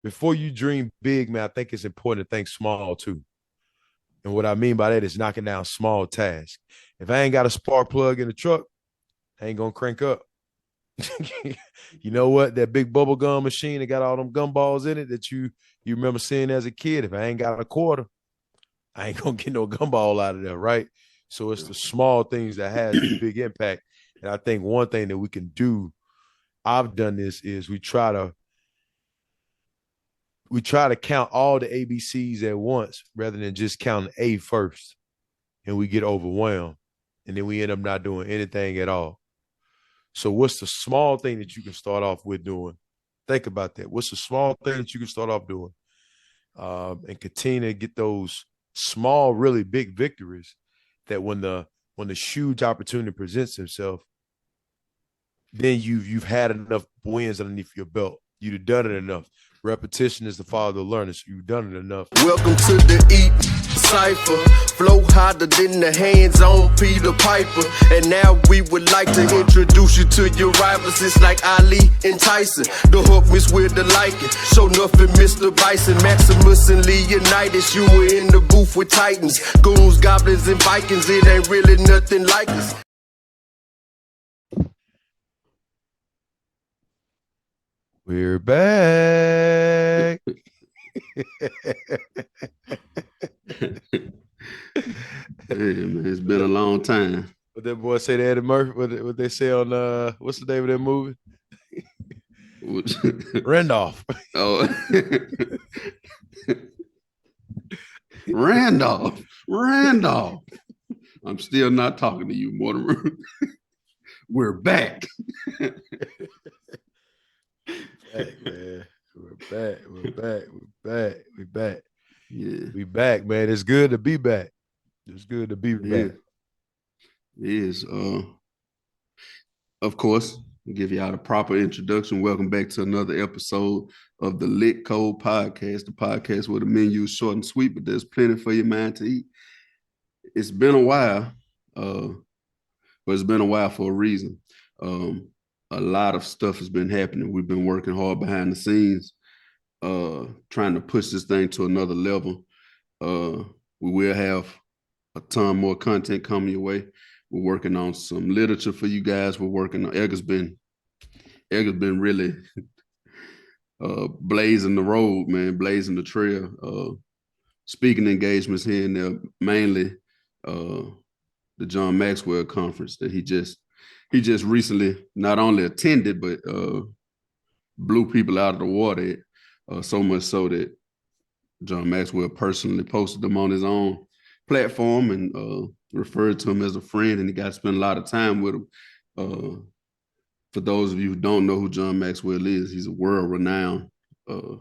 before you dream big, man, I think it's important to think small too. And what I mean by that is knocking down small tasks. If I ain't got a spark plug in the truck, I ain't gonna crank up. You know what? That big bubble gum machine that got all them gumballs in it that you remember seeing as a kid. If I ain't got a quarter, I ain't gonna get no gumball out of there, right? So it's the small things that has the big impact. And I think one thing that we can do, I've done this, is we try to count all the ABCs at once rather than just counting A first. And we get overwhelmed. And then we end up not doing anything at all. So what's the small thing that you can start off with doing? Think about that. What's the small thing that you can start off doing? And continue to get those small, really big victories that when the huge opportunity presents itself, then you've had enough wins underneath your belt. You've done it enough. Repetition is the father of learning, so you've done it enough. Welcome to the Eat Cypher. Flow harder than the hands on Peter Piper. And now we would like to introduce you to your rivals. It's like Ali and Tyson. The hook miss with the liking. Show nothing, Mr. Bison. Maximus and Leonidas. You were in the booth with Titans. Goons, goblins, and Vikings. It ain't really nothing like us. We're back. Hey, man, it's been a long time. What that boy say to Eddie Murphy? What they say on what's the name of that movie? Randolph. Oh, Randolph. I'm still not talking to you, Mortimer. We're back. Back, man. We're back. Yeah. We back, man. It's good to be back. It's good to be back. It is. Of course, I'll give y'all the proper introduction. Welcome back to another episode of the Lit Code Podcast, the podcast where the menu is short and sweet, but there's plenty for your mind to eat. It's been a while, but it's been a while for a reason. A lot of stuff has been happening. We've been working hard behind the scenes, trying to push this thing to another level. We will have a ton more content coming your way. We're working on some literature for you guys. We're working on Edgar's been really blazing the road, man, blazing the trail. Speaking engagements here and there, mainly the John Maxwell conference that he just recently not only attended but blew people out of the water. So much so that John Maxwell personally posted them on his own platform and referred to him as a friend, and he got to spend a lot of time with him. For those of you who don't know who John Maxwell is, he's a world-renowned, I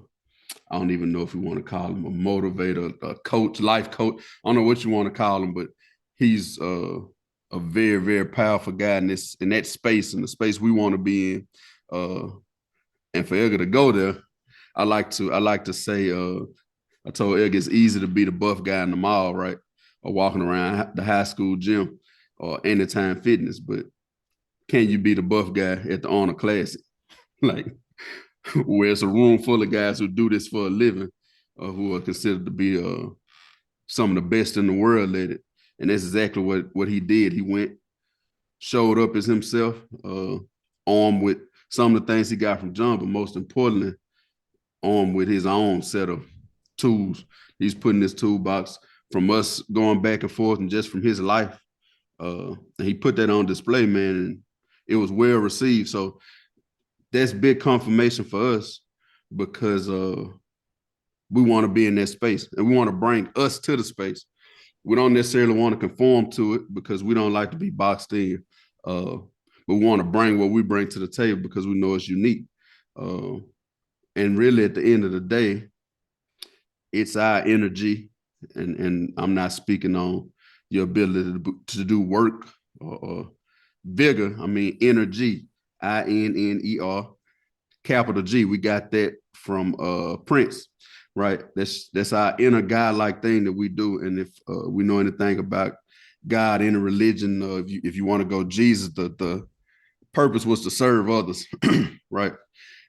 don't even know if we want to call him a motivator, a coach, life coach. I don't know what you want to call him, but he's a very, very powerful guy in that space, in the space we want to be in. And for Edgar to go there, I like to say, I told Edgar it's easy to be the buff guy in the mall, right? Or walking around the high school gym or Anytime Fitness, but can you be the buff guy at the Honor Classic? Like, where it's a room full of guys who do this for a living, who are considered to be some of the best in the world at it. And that's exactly what he did. He went, showed up as himself, armed with some of the things he got from John, but most importantly, armed with his own set of tools. He's putting his toolbox from us going back and forth and just from his life. And he put that on display, man, and it was well received. So that's big confirmation for us because we want to be in that space and we want to bring us to the space. We don't necessarily want to conform to it because we don't like to be boxed in. But we want to bring what we bring to the table because we know it's unique. And really, at the end of the day, it's our energy. And I'm not speaking on your ability to do work or vigor. I mean, energy, INNER, capital G. We got that from Prince, right? That's our inner God-like thing that we do. And if we know anything about God, any religion, if you want to go Jesus, the purpose was to serve others, right?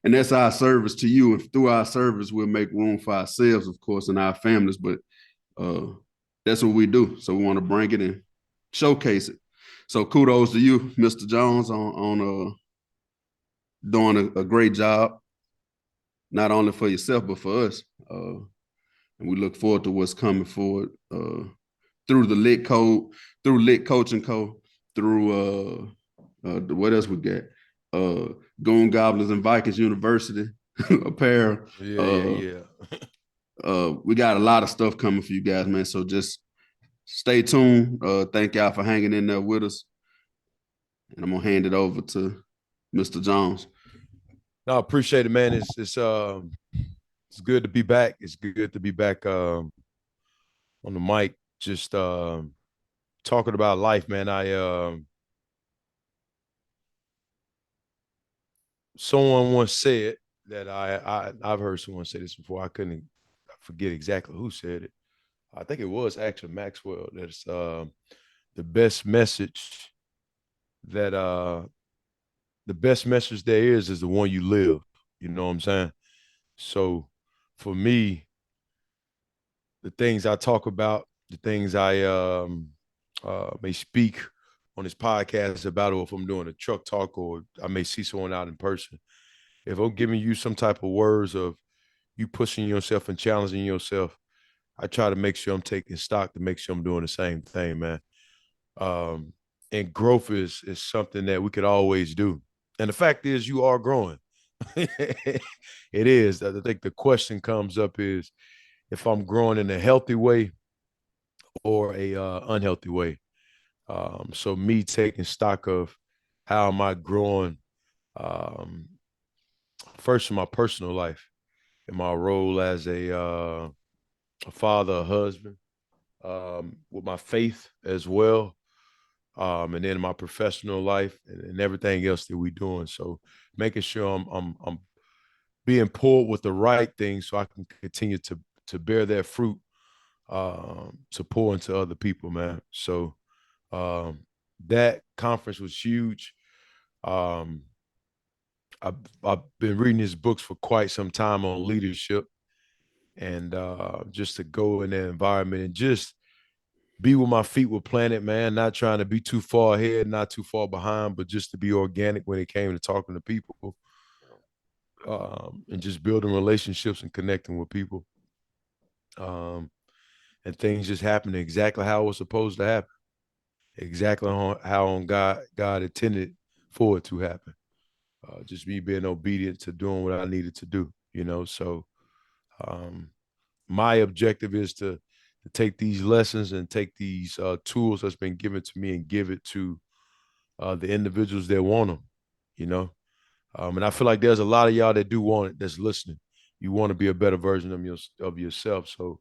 and that's our service to you. And through our service, we'll make room for ourselves, of course, and our families. But that's what we do. So we want to bring it and showcase it. So kudos to you, Mr. Jones, on doing a great job, not only for yourself but for us. And we look forward to what's coming forward through the Lit Code, through Lit Coaching Co, through what else we got? Goon Goblins and Vikings University apparel. Yeah. We got a lot of stuff coming for you guys, man. So just stay tuned. Thank y'all for hanging in there with us. And I'm gonna hand it over to Mr. Jones. No, I appreciate it, man. It's good to be back. It's good to be back on the mic, just talking about life, man. Someone once said that I've heard someone say this before. I forget exactly who said it. I think it was actually Maxwell. That's the best message that the best message there is the one you live. You know what I'm saying? So for me, the things I talk about, the things I may speak on this podcast about, or if I'm doing a truck talk, or I may see someone out in person, if I'm giving you some type of words of you pushing yourself and challenging yourself, I try to make sure I'm taking stock to make sure I'm doing the same thing, man. And growth is something that we could always do. And the fact is, you are growing. It is. I think the question comes up is if I'm growing in a healthy way or a unhealthy way. So me taking stock of how am I growing, um, first in my personal life, in my role as a father, a husband, with my faith as well, and then my professional life and everything else that we're doing. So making sure I'm being poured with the right things so I can continue to bear that fruit, to pour into other people, man. So um, that conference was huge. Um, I've been reading his books for quite some time on leadership, and just to go in that environment and just be where my feet were planted, man. Not trying to be too far ahead, not too far behind, but just to be organic when it came to talking to people, and just building relationships and connecting with people. Um, and things just happened exactly how it was supposed to happen, exactly how on God intended for it to happen. Just me being obedient to doing what I needed to do, you know. So um, my objective is to take these lessons and take these tools that's been given to me and give it to the individuals that want them, you know. And I feel like there's a lot of y'all that do want it, that's listening. You want to be a better version of yourself. So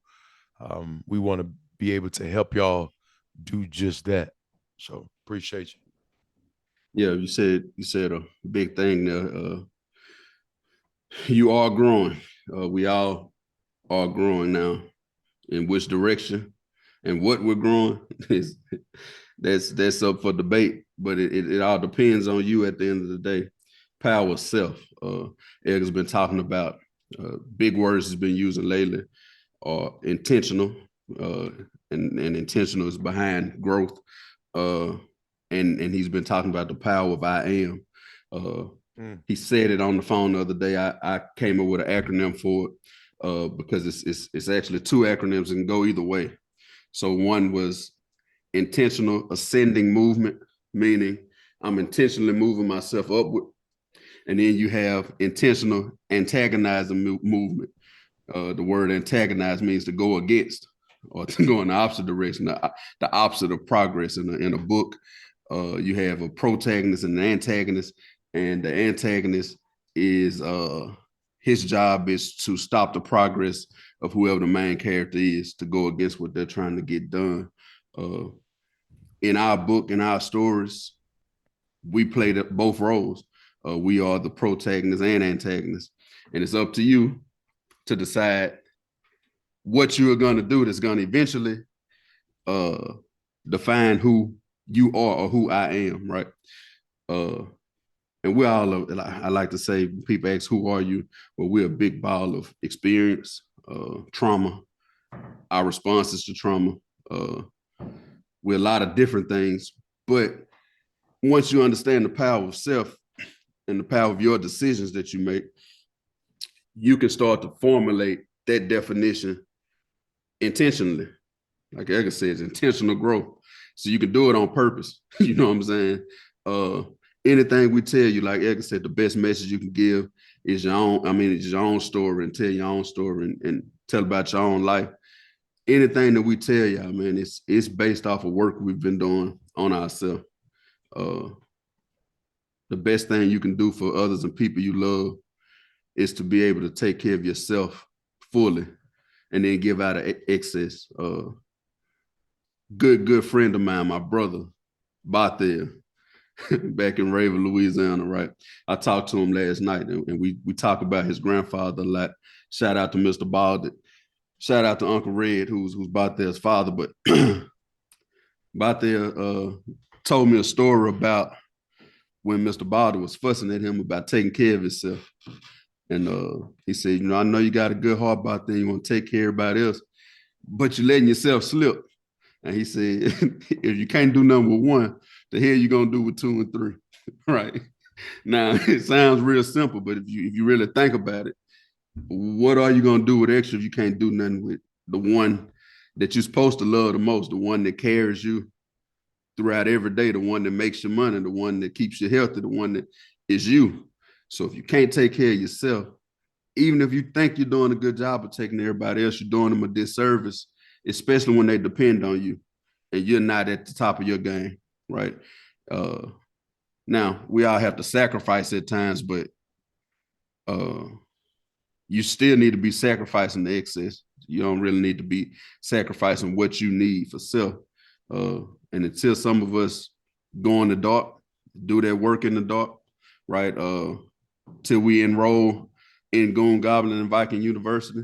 we want to be able to help y'all do just that. So appreciate you. Yeah, you said a big thing there. You are growing. We all are growing now. In which direction and what we're growing is that's up for debate. But it all depends on you at the end of the day. Power of self. Edgar's been talking about big words he's been using lately are intentional, and intentional is behind growth. Uh, and he's been talking about the power of I am. He said it on the phone the other day. I came up with an acronym for it because it's actually two acronyms and go either way. So one was intentional ascending movement, meaning I'm intentionally moving myself upward. And then you have intentional antagonizing movement. The word antagonize means to go against or to go in the opposite direction, the opposite of progress in a book. You have a protagonist and an antagonist, and the antagonist is his job is to stop the progress of whoever the main character is, to go against what they're trying to get done. In our book, in our stories, we play both roles. We are the protagonist and antagonist, and it's up to you to decide what you are going to do that's going to eventually define who you are or who I am, right? and we're all, I like to say, people ask, who are you? Well, we're a big ball of experience, trauma, our responses to trauma. We're a lot of different things. But once you understand the power of self and the power of your decisions that you make, you can start to formulate that definition intentionally. Like Edgar says, intentional growth. So you can do it on purpose. You know what I'm saying? Anything we tell you, like Edgar said, the best message you can give is your own. I mean, it's your own story, and tell your own story and tell about your own life. Anything that we tell y'all, man, it's based off of work we've been doing on ourselves. The best thing you can do for others and people you love is to be able to take care of yourself fully and then give out of excess. Good friend of mine, my brother, Bathel, back in Raven, Louisiana, right? I talked to him last night and we talk about his grandfather a lot. Shout out to Mr. Balded. Shout out to Uncle Red, who's Bathel's father. But Bathel told me a story about when Mr. Balded was fussing at him about taking care of himself. And he said, I know you got a good heart about that. You want to take care of everybody else, but you're letting yourself slip. And he said, if you can't do number one, the hell you gonna do with 2 and 3, right? Now it sounds real simple, but if you really think about it, what are you gonna do with extra if you can't do nothing with the one that you're supposed to love the most, the one that carries you throughout every day, the one that makes you money, the one that keeps you healthy, the one that is you. So if you can't take care of yourself, even if you think you're doing a good job of taking everybody else, you're doing them a disservice, especially when they depend on you and you're not at the top of your game, right? Now, we all have to sacrifice at times, but you still need to be sacrificing the excess. You don't really need to be sacrificing what you need for self. And until some of us go in the dark, do that work in the dark, right? Till we enroll in Goon, Goblin, and Viking University,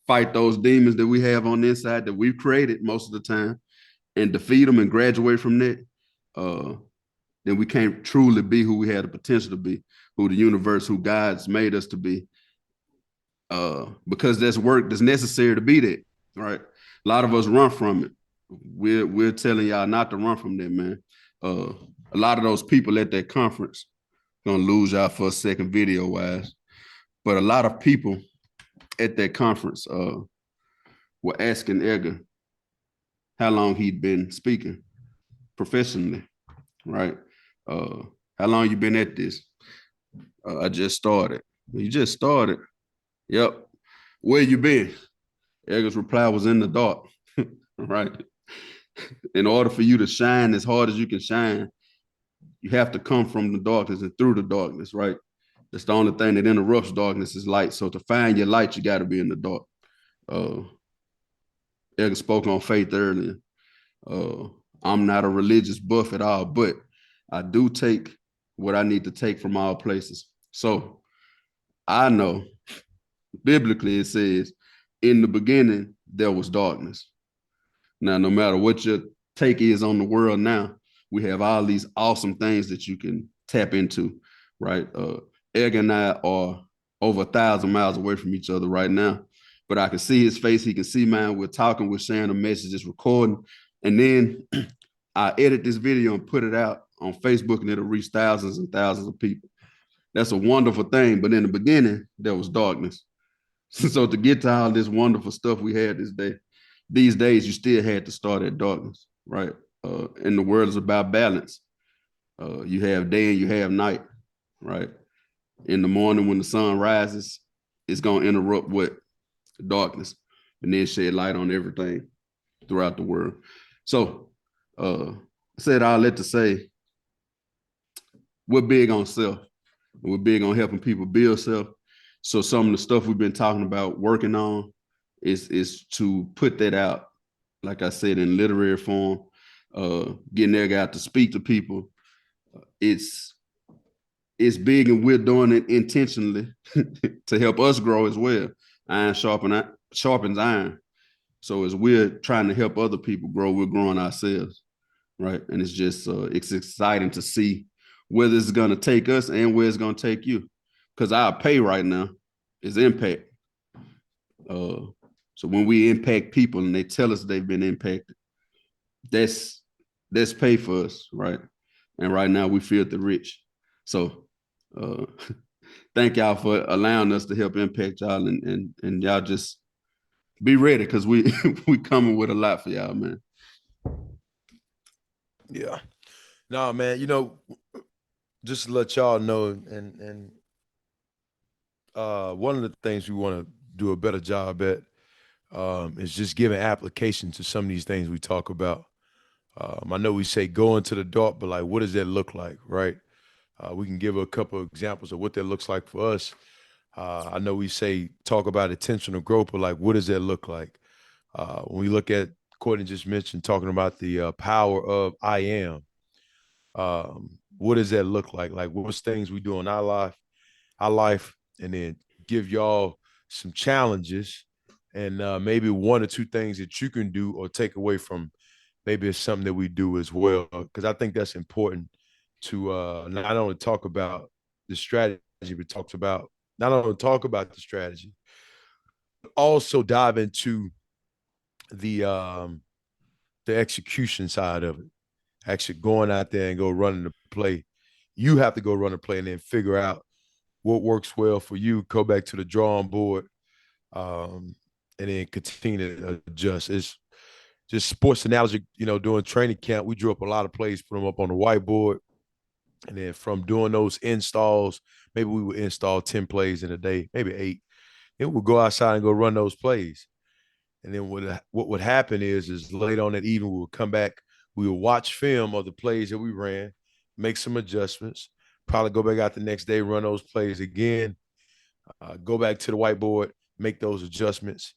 fight those demons that we have on the inside that we've created most of the time and defeat them and graduate from that, then we can't truly be who we had the potential to be, who the universe, who God's made us to be. Because there's work that's necessary to be that, right? A lot of us run from it. We're telling y'all not to run from that, man. A lot of those people at that conference, gonna lose y'all for a second video wise, but a lot of people at that conference were asking Edgar how long he'd been speaking professionally, right? How long you been at this? I just started. You just started? Yep. Where you been? Edgar's reply was in the dark, right? In order for you to shine as hard as you can shine, you have to come from the darkness and through the darkness, right? That's the only thing that interrupts darkness is light. So to find your light, you got to be in the dark. Edgar spoke on faith earlier. I'm not a religious buff at all, but I do take what I need to take from all places. So I know biblically it says, in the beginning, there was darkness. Now, no matter what your take is on the world now, we have all these awesome things that you can tap into, right? Edgar and I are over 1,000 miles away from each other right now, but I can see his face. He can see mine. We're talking, we're sharing a message, just recording. And then I edit this video and put it out on Facebook and it'll reach thousands and thousands of people. That's a wonderful thing. But in the beginning, there was darkness. So to get to all this wonderful stuff we had these days, you still had to start at darkness, right? And the world is about balance. You have day and you have night, right? In the morning when the sun rises, it's going to interrupt what? Darkness, and then shed light on everything throughout the world. So I said all that to say, we're big on self. We're big on helping people build self. So some of the stuff we've been talking about working on is to put that out, like I said, in literary form, getting their guy to speak to people. It's big, and we're doing it intentionally to help us grow as well. Iron sharpens iron. So as we're trying to help other people grow, we're growing ourselves, right? And it's just it's exciting to see whether it's gonna take us and where it's gonna take you. Because our pay right now is impact. Uh, so when we impact people and they tell us they've been impacted, that's pay for us, right? And right now we feel the rich. So uh, thank y'all for allowing us to help impact y'all, and y'all just be ready because we we coming with a lot for y'all, man. Yeah. No, man, just to let y'all know, and one of the things we want to do a better job at is just giving application to some of these things we talk about. I know we say go into the dark, but like, what does that look like, right? We can give a couple of examples of what that looks like for us. I know we say talk about intentional growth, but like, what does that look like? When we look at Courtney just mentioned talking about the power of I am. What does that look like? Like, what's things we do in our life, and then give y'all some challenges and maybe one or two things that you can do or take away from maybe it's something that we do as well. Because I think that's important to not only talk about the strategy, but talks about not only talk about the strategy, but also dive into the um, the execution side of it. Actually going out there and go running the play. You have to go run a play and then figure out what works well for you. Go back to the drawing board, and then continue to adjust. It's just sports analogy. During training camp, we drew up a lot of plays, put them up on the whiteboard, and then from doing those installs, maybe we would install 10 plays in a day, maybe 8. Then we'll go outside and go run those plays. And then what would happen is late on that evening, we would come back, we would watch film of the plays that we ran, make some adjustments, probably go back out the next day, run those plays again, go back to the whiteboard, make those adjustments,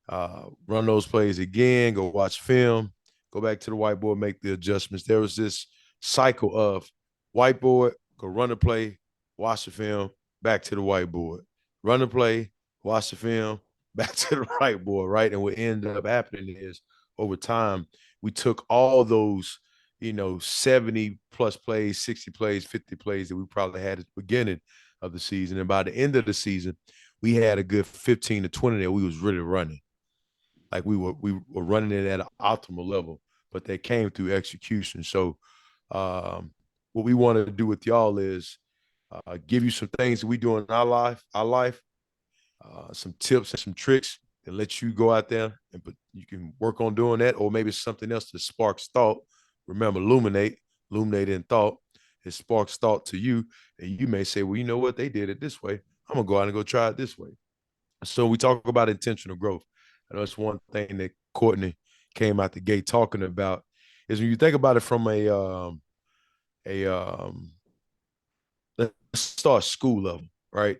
run those plays again, go watch film, go back to the whiteboard, make the adjustments. There was this cycle of whiteboard, go run the play, watch the film, back to the whiteboard, run the play, watch the film, back to the whiteboard, right? And what ended up happening is over time, we took all those, 70 plus plays, 60 plays, 50 plays that we probably had at the beginning of the season. And by the end of the season, we had a good 15 to 20 that we was really running. Like we were running it at an optimal level, but they came through execution. So what we want to do with y'all is give you some things that we do in our life, some tips and some tricks, and let you go out there and you can work on doing that, or maybe something else that sparks thought. Remember, illuminate in thought. It sparks thought to you, and you may say, well, you know what, they did it this way. I'm gonna go out and go try it this way. So we talk about intentional growth. I know it's one thing that Courtney came out the gate talking about is when you think about it from a let's start school level, right?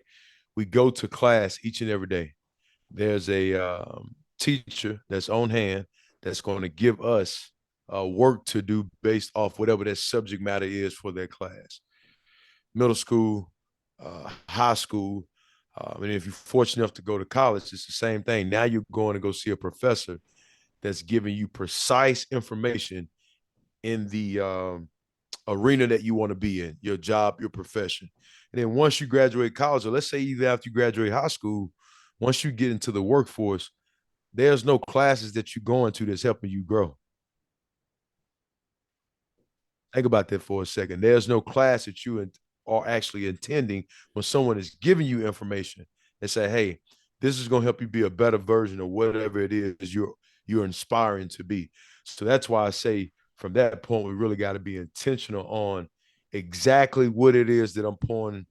We go to class each and every day. There's a teacher that's on hand that's going to give us work to do based off whatever that subject matter is for their class. Middle school, high school, and if you're fortunate enough to go to college, it's the same thing. Now you're going to go see a professor that's giving you precise information in the arena that you want to be in, your job, your profession. And then once you graduate college, or let's say even after you graduate high school, once you get into the workforce, there's no classes that you're going to that's helping you grow. Think about that for a second. There's no class that you are actually attending when someone is giving you information and say, "Hey, this is going to help you be a better version of whatever it is you're inspiring to be." So that's why I say from that point we really got to be intentional on exactly what it is that I'm pouring,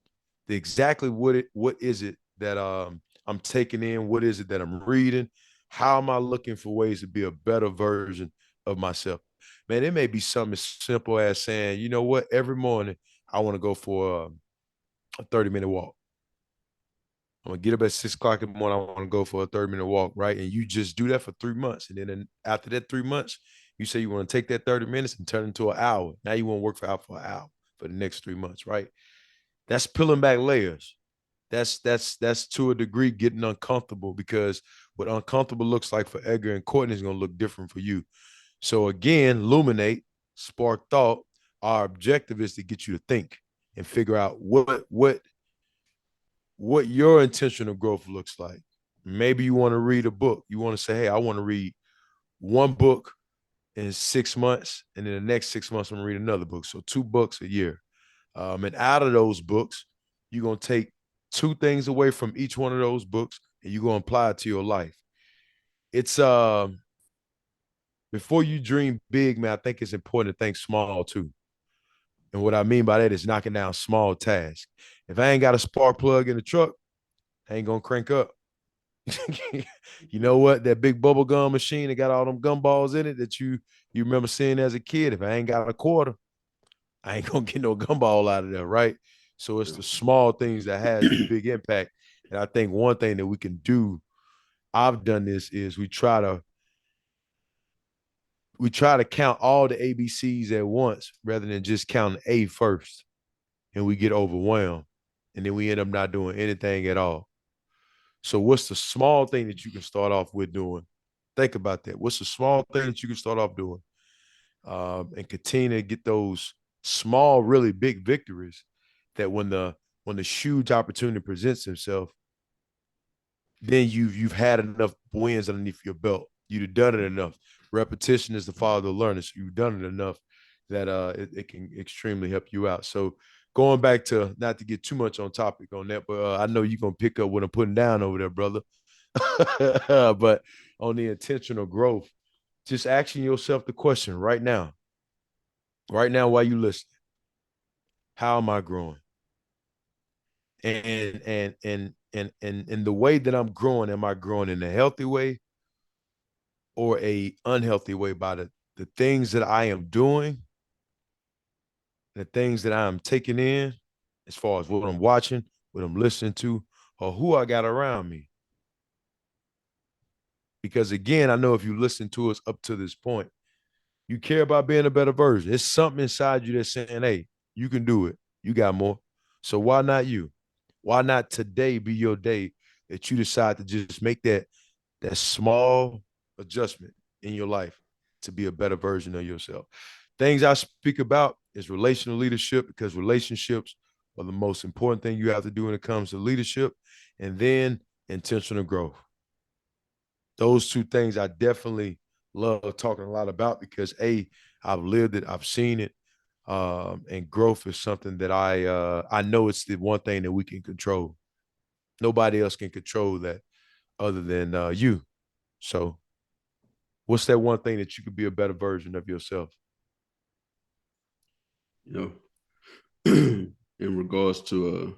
exactly what is it that I'm taking in, what is it that I'm reading, how am I looking for ways to be a better version of myself. Man, it may be something as simple as saying, you know what, every morning I want to go for a 30-minute walk. I'm gonna get up at 6 o'clock in the morning. I want to go for a 30-minute walk, right? And you just do that for 3 months. And then after that 3 months, you say you want to take that 30 minutes and turn it into an hour. Now you want to work for an hour for the next 3 months, right? That's peeling back layers. That's to a degree getting uncomfortable, because what uncomfortable looks like for Edgar and Courtney is gonna look different for you. So again, illuminate, spark thought. Our objective is to get you to think. and figure out what your intentional growth looks like. Maybe you want to read a book. You want to say, hey, I want to read one book in 6 months, and in the next 6 months, I'm gonna read another book. So 2 books a year. And out of those books, you're gonna take 2 things away from each one of those books, and you're gonna apply it to your life. It's before you dream big, man, I think it's important to think small too. And what I mean by that is knocking down small tasks. If I ain't got a spark plug in the truck, I ain't gonna crank up. You know what? That big bubble gum machine that got all them gumballs in it that you remember seeing as a kid. If I ain't got a quarter, I ain't gonna get no gumball out of there, right? So it's the small things that has the big impact. And I think one thing that we can do, I've done this, is we try to count all the ABCs at once rather than just counting A first. And we get overwhelmed. And then we end up not doing anything at all. So what's the small thing that you can start off with doing? Think about that. What's the small thing that you can start off doing? And continue to get those small, really big victories that when the huge opportunity presents itself, then you've had enough wins underneath your belt. You've done it enough. Repetition is the father of learning. So you've done it enough that it can extremely help you out. So going back to, not to get too much on topic on that, but I know you're gonna pick up what I'm putting down over there, brother. But on the intentional growth, just asking yourself the question right now while you listen, how am I growing? And the way that I'm growing, am I growing in a healthy way or a unhealthy way by the things that I am doing, the things that I am taking in, as far as what I'm watching, what I'm listening to, or who I got around me? Because again, I know if you listen to us up to this point, you care about being a better version. It's something inside you that's saying, hey, you can do it. You got more. So why not you? Why not today be your day that you decide to just make that small adjustment in your life to be a better version of yourself? Things I speak about is relational leadership, because relationships are the most important thing you have to do when it comes to leadership, and then intentional growth. Those 2 things I definitely love talking a lot about because I've lived it, I've seen it, and growth is something that I know it's the one thing that we can control. Nobody else can control that other than you. So, what's that one thing that you could be a better version of yourself? You know, in regards to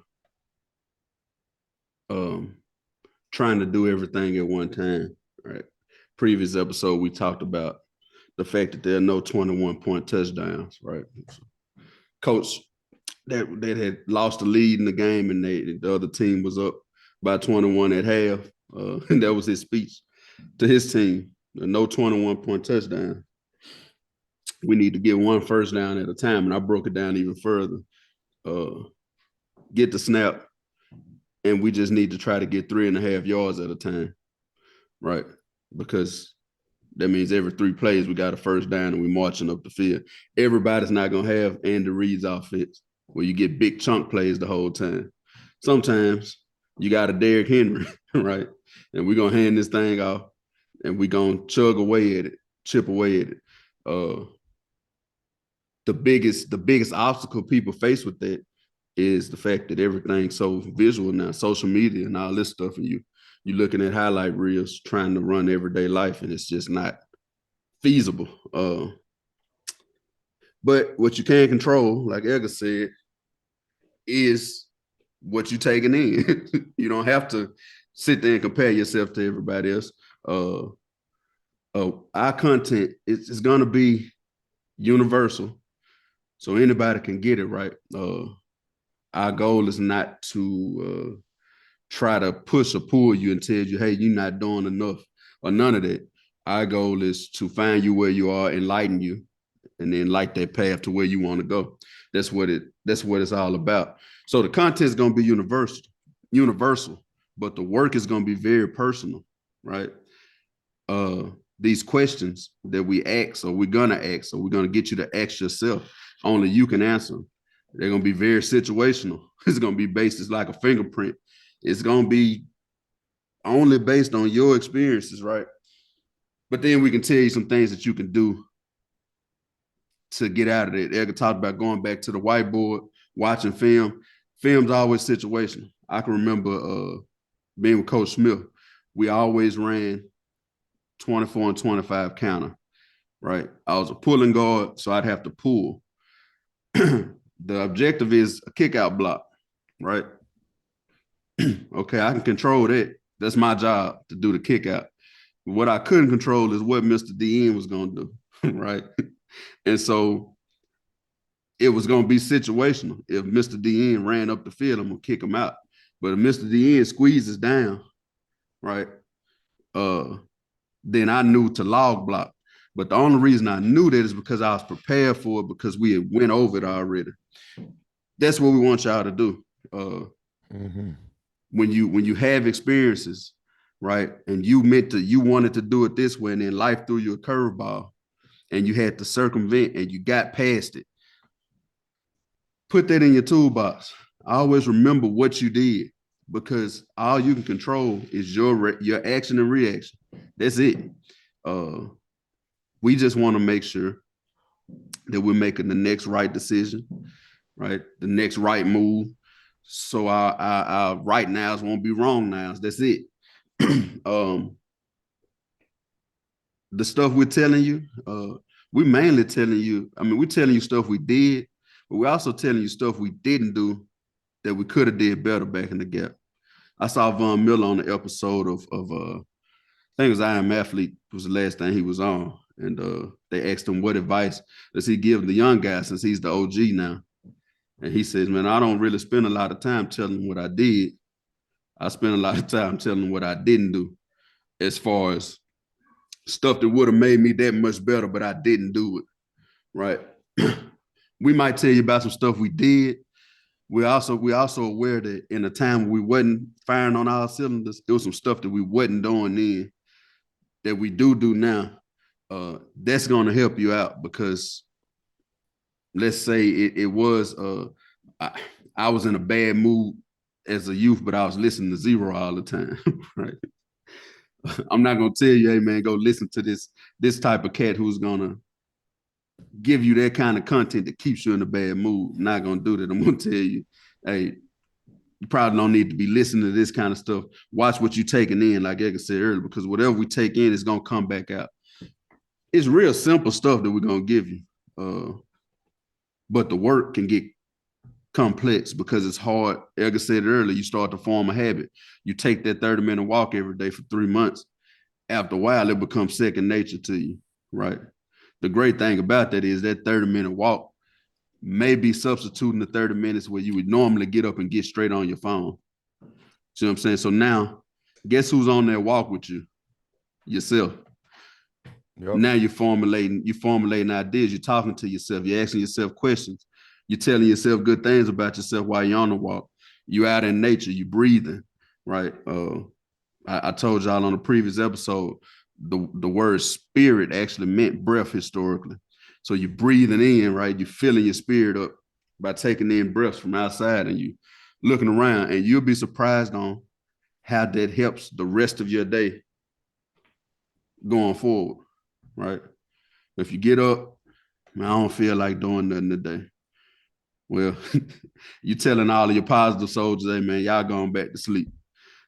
trying to do everything at one time, right? Previous episode, we talked about the fact that there are no 21-point touchdowns, right? Coach that had lost the lead in the game, and the other team was up by 21 at half. And that was his speech to his team. No 21-point touchdown. We need to get one first down at a time. And I broke it down even further. Get the snap, and we just need to try to get 3.5 yards at a time, right? Because that means every 3 plays we got a first down and we marching up the field. Everybody's not gonna have Andy Reid's offense where you get big chunk plays the whole time. Sometimes you got a Derrick Henry, right? And we're gonna hand this thing off and we're gonna chug away at it, chip away at it. The biggest obstacle people face with that is the fact that everything's so visual now, social media and all this stuff, and you're looking at highlight reels trying to run everyday life, and it's just not feasible. But what you can control, like Edgar said, is what you're taking in. You don't have to sit there and compare yourself to everybody else. Our content is going to be universal, so anybody can get it, right? Our goal is not to try to push or pull you and tell you, hey, you're not doing enough or none of that. Our goal is to find you where you are, enlighten you, and then light that path to where you want to go. That's what it's all about. So the content is going to be universal, but the work is going to be very personal, right? These questions that we ask, or we're gonna ask, or we're gonna get you to ask yourself, only you can answer them. They're gonna be very situational. It's gonna be based, it's like a fingerprint. It's gonna be only based on your experiences, right? But then we can tell you some things that you can do to get out of it. Edgar talked about going back to the whiteboard, watching film. Film's always situational. I can remember being with Coach Smith. We always ran 24 and 25 counter, right? I was a pulling guard, so I'd have to pull. The objective is a kick out block, right? Okay, I can control that. That's my job to do the kick out. What I couldn't control is what Mr. DN was going to do, right? And so it was going to be situational. If Mr. DN ran up the field, I'm going to kick him out. But if Mr. DN squeezes down, right, then I knew to log block. But the only reason I knew that is because I was prepared for it because we had went over it already. That's what we want y'all to do. When you have experiences, right, and you wanted to do it this way, and then life threw you a curveball, and you had to circumvent, and you got past it. Put that in your toolbox. I always remember what you did because all you can control is your action and reaction. That's it. We just want to make sure that we're making the next right decision, right? The next right move. So our right nows won't be wrong nows. That's it. The stuff we're telling you, we're mainly telling you, we're telling you stuff we did, but we're also telling you stuff we didn't do that we could have did better back in the gap. I saw Von Miller on the episode of I think it was I Am Athlete was the last thing he was on. And they asked him what advice does he give the young guy since he's the OG now. And he says, man, I don't really spend a lot of time telling them what I did. I spend a lot of time telling them what I didn't do as far as stuff that would have made me that much better, but I didn't do it, right? We might tell you about some stuff we did. We also aware that in a time we wasn't firing on our cylinders, it was some stuff that we wasn't doing then that we do now. That's going to help you out because let's say it was I was in a bad mood as a youth, but I was listening to Zero all the time, right? I'm not gonna tell you, hey man, go listen to this type of cat who's gonna give you that kind of content that keeps you in a bad mood. I'm not gonna do that. I'm gonna tell you, hey, you probably don't need to be listening to this kind of stuff. Watch what you're taking in, like Edgar said earlier, because whatever we take in is gonna come back out. It's real simple stuff that we're gonna give you. But the work can get complex because it's hard. Edgar said earlier, you start to form a habit. You take that 30-minute walk every day for 3 months. After a while, it becomes second nature to you, right? The great thing about that is that 30-minute walk may be substituting the 30 minutes where you would normally get up and get straight on your phone. See what I'm saying? So now, guess who's on that walk with you? Yourself. Yep. Now you're formulating ideas. You're talking to yourself. You're asking yourself questions. You're telling yourself good things about yourself while you're on the walk. You're out in nature. You're breathing, right? I told y'all on the previous episode, the word spirit actually meant breath historically. So you're breathing in, right? You're filling your spirit up by taking in breaths from outside and you looking around, and you'll be surprised on how that helps the rest of your day going forward, right? If you get up, man, I don't feel like doing nothing today. Well, you telling all of your positive soldiers, hey man, y'all going back to sleep.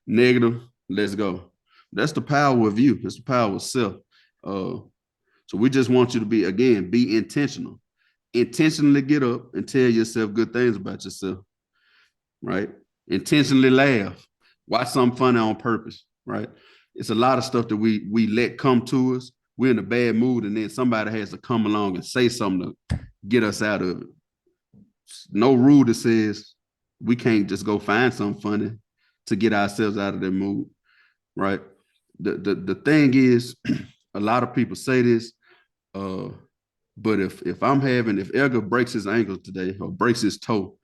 Negative, let's go. That's the power of you. That's the power of self. So we just want you to be intentional. Intentionally get up and tell yourself good things about yourself, right? Intentionally laugh. Watch something funny on purpose, right? It's a lot of stuff that we let come to us. We're in a bad mood, and then somebody has to come along and say something to get us out of it. No rule that says we can't just go find something funny to get ourselves out of that mood, right? The thing is, a lot of people say this, but if Edgar breaks his ankle today or breaks his toe,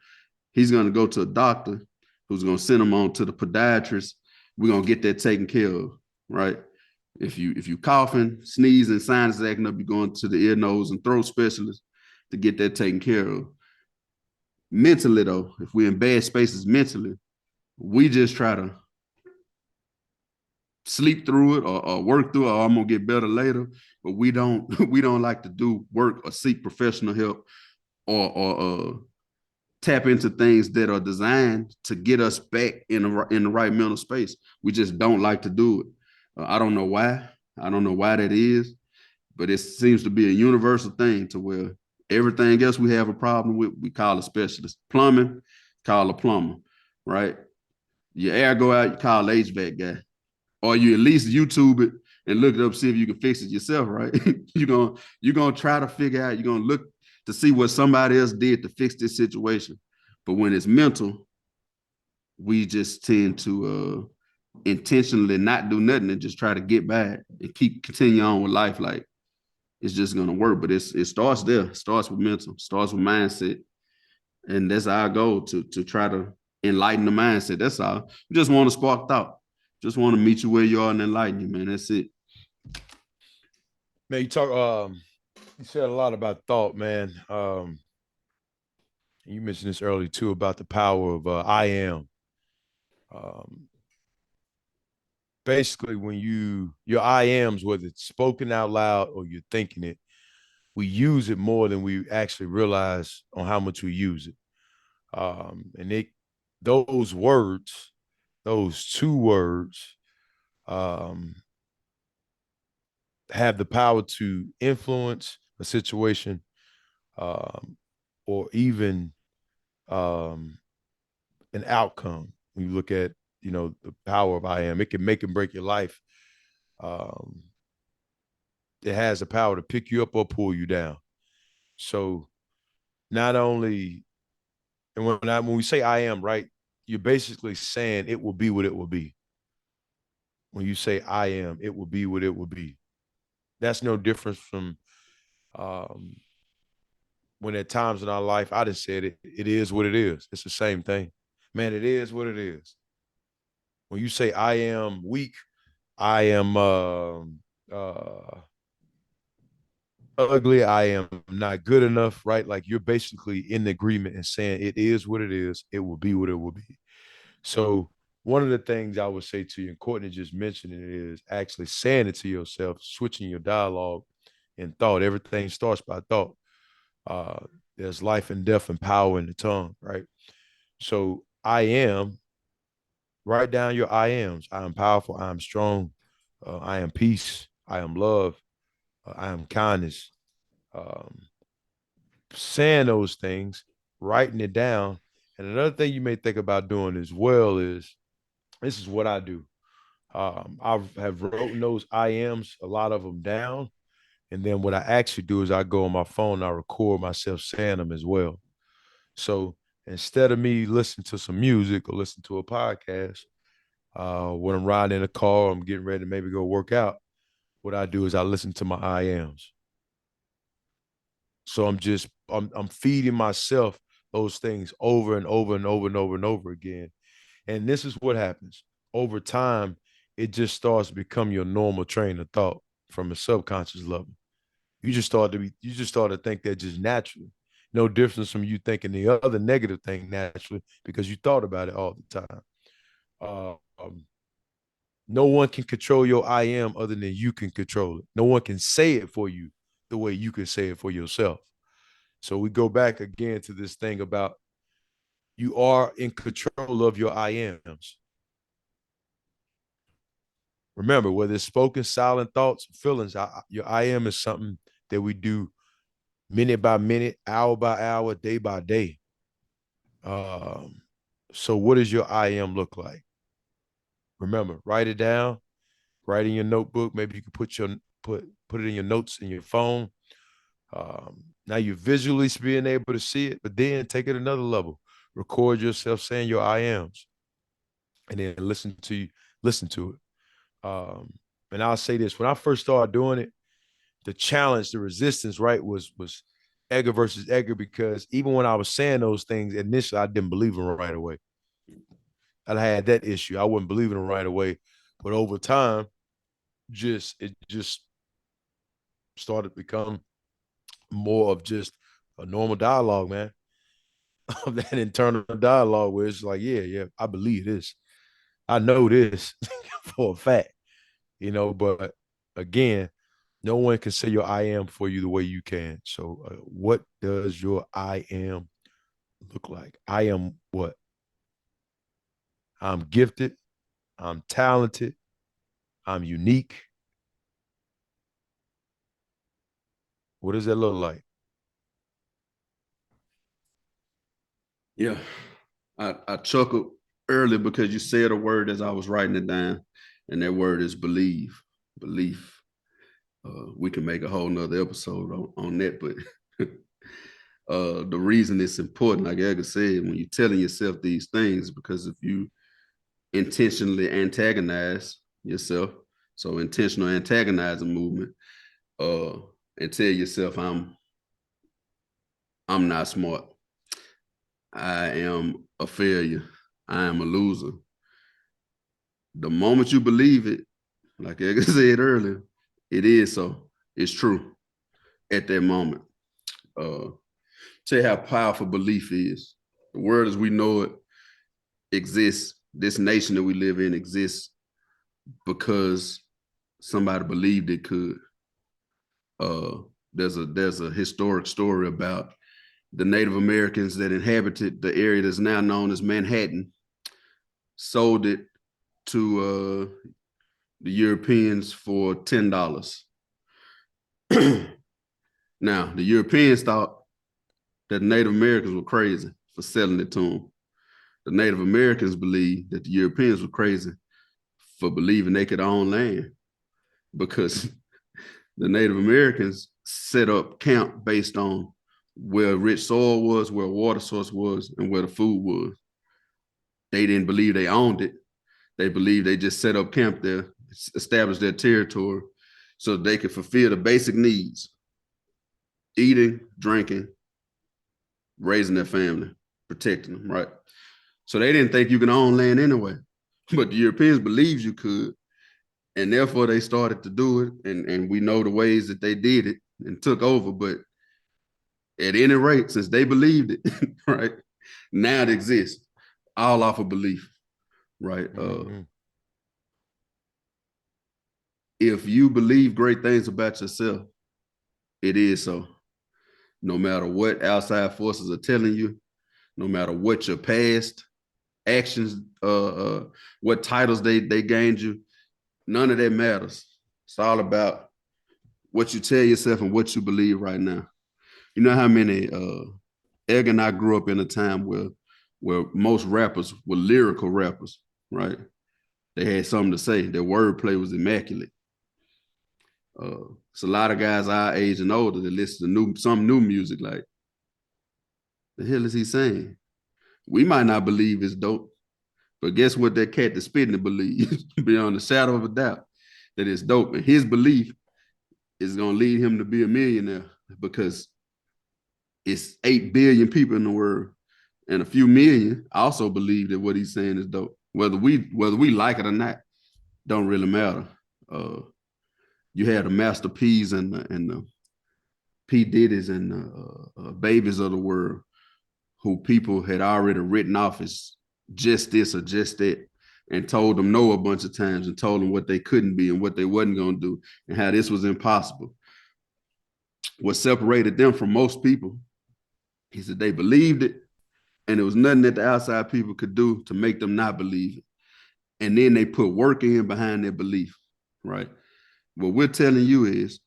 he's going to go to a doctor who's going to send him on to the podiatrist. We're going to get that taken care of, right? If you coughing, sneezing, sinuses acting up, you're going to the ear, nose, and throat specialist to get that taken care of. Mentally though, if we're in bad spaces mentally, we just try to sleep through it or work through it, or I'm gonna get better later. But we don't we don't like to do work or seek professional help or tap into things that are designed to get us back in the right mental space. We just don't like to do it. I don't know why. I don't know why that is, but it seems to be a universal thing to where everything else we have a problem with, we call a specialist. Plumbing, call a plumber, right? Your air go out, you call an HVAC guy, or you at least YouTube it and look it up, see if you can fix it yourself, right? You're gonna try to figure out. You're gonna look to see what somebody else did to fix this situation. But when it's mental, we just tend to intentionally not do nothing and just try to get by and keep continue on with life like it's just gonna work. But it starts there. It starts with mental, starts with mindset. And that's our goal to try to enlighten the mindset. That's all. We just want to spark thought. Just want to meet you where you are and enlighten you, man. That's it. Man, you said a lot about thought, man. You mentioned this earlier too about the power of I am. Um, Basically, when your I ams, whether it's spoken out loud or you're thinking it, we use it more than we actually realize on how much we use it. And those words, those two words, um, have the power to influence a situation, um, or even um, an outcome. When you look at the power of I am, it can make and break your life. Um, it has the power to pick you up or pull you down. So not only, and when we say I am, right, you're basically saying it will be what it will be. When you say I am, it will be what it will be. That's no difference from um, when at times in our life I just said it is what it is. It's the same thing. Man, it is what it is. When you say I am weak, I am ugly, I am not good enough, right? Like you're basically in agreement and saying it is what it is, it will be what it will be. So one of the things I would say to you, and Courtney just mentioned it, is actually saying it to yourself, switching your dialogue and thought. Everything starts by thought. Uh, there's life and death and power in the tongue, right? So I am, write down your I ams. I am powerful. I am strong. I am peace. I am love. I am kindness. Um, Saying those things, writing it down. And another thing you may think about doing as well is this is what I do. I have written those I ams, a lot of them down. And then what I actually do is I go on my phone and I record myself saying them as well. So instead of me listening to some music or listen to a podcast, when I'm riding in a car, I'm getting ready to maybe go work out. What I do is I listen to my I ams. So I'm feeding myself those things over and over and over and over and over again. And this is what happens. Over time, it just starts to become your normal train of thought from a subconscious level. You just start to think that just naturally. No difference from you thinking the other negative thing naturally because you thought about it all the time. Uh, um, no one can control your I am other than you can control it. No one can say it for you the way you can say it for yourself. So we go back again to this thing about you are in control of your I ams. Remember, whether it's spoken, silent thoughts, feelings, your I am is something that we do minute by minute, hour by hour, day by day. Um, so what does your I am look like? Remember, write it down, write in your notebook. Maybe you can put it in your notes in your phone. Now you're visually being able to see it, but then take it another level. Record yourself saying your I ams, and then listen to it. And I'll say this: when I first started doing it, the challenge, the resistance, right, was Edgar versus Edgar, because even when I was saying those things initially, I didn't believe them right away. I had that issue. I wasn't believing them right away, but over time, it just started to become more of just a normal dialogue, man. of that internal dialogue where it's like, yeah, I believe this. I know this for a fact, but again, no one can say your I am for you the way you can. So, what does your I am look like? I am what? I'm gifted. I'm talented. I'm unique. What does that look like? Yeah. I chuckled early because you said a word as I was writing it down, and that word is believe. Belief. We can make a whole nother episode on that, but the reason it's important, like Edgar said, when you're telling yourself these things, because if you intentionally antagonize yourself, so intentional antagonizing movement, uh, and tell yourself, I'm not smart. I am a failure. I am a loser. The moment you believe it, like Edgar said earlier, it is so. It's true at that moment. Uh, Tell you how powerful belief is. The world as we know it exists. This nation that we live in exists because somebody believed it could. Uh, there's a historic story about the Native Americans that inhabited the area that's now known as Manhattan, sold it to the Europeans for $10. Now, the Europeans thought that the Native Americans were crazy for selling it to them. The Native Americans believed that the Europeans were crazy for believing they could own land because the Native Americans set up camp based on where rich soil was, where water source was, and where the food was. They didn't believe they owned it. They believed they just set up camp there, established their territory so they could fulfill the basic needs: eating, drinking, raising their family, protecting them, right? So they didn't think you could own land anyway. But the Europeans believed you could. And therefore they started to do it. And we know the ways that they did it and took over. But at any rate, since they believed it, right, now it exists, all off of belief, right? Mm-hmm. If you believe great things about yourself, it is so. No matter what outside forces are telling you, no matter what your past actions, what titles they gained you, none of that matters. It's all about what you tell yourself and what you believe right now. You know how many Egg and I grew up in a time where most rappers were lyrical rappers, right? They had something to say. Their wordplay was immaculate. It's a lot of guys our age and older that listen to some new music. Like, the hell is he saying? We might not believe it's dope, but guess what? That cat that's spitting it believes beyond the shadow of a doubt that it's dope, and his belief is gonna lead him to be a millionaire because it's 8 billion people in the world, and a few million also believe that what he's saying is dope. Whether we like it or not, don't really matter. Uh, you had the Master P's and the P Diddy's and the babies of the world who people had already written off as just this or just that, and told them no a bunch of times and told them what they couldn't be and what they wasn't going to do and how this was impossible. What separated them from most people is that they believed it, and there was nothing that the outside people could do to make them not believe it. And then they put work in behind their belief, right? What we're telling you is,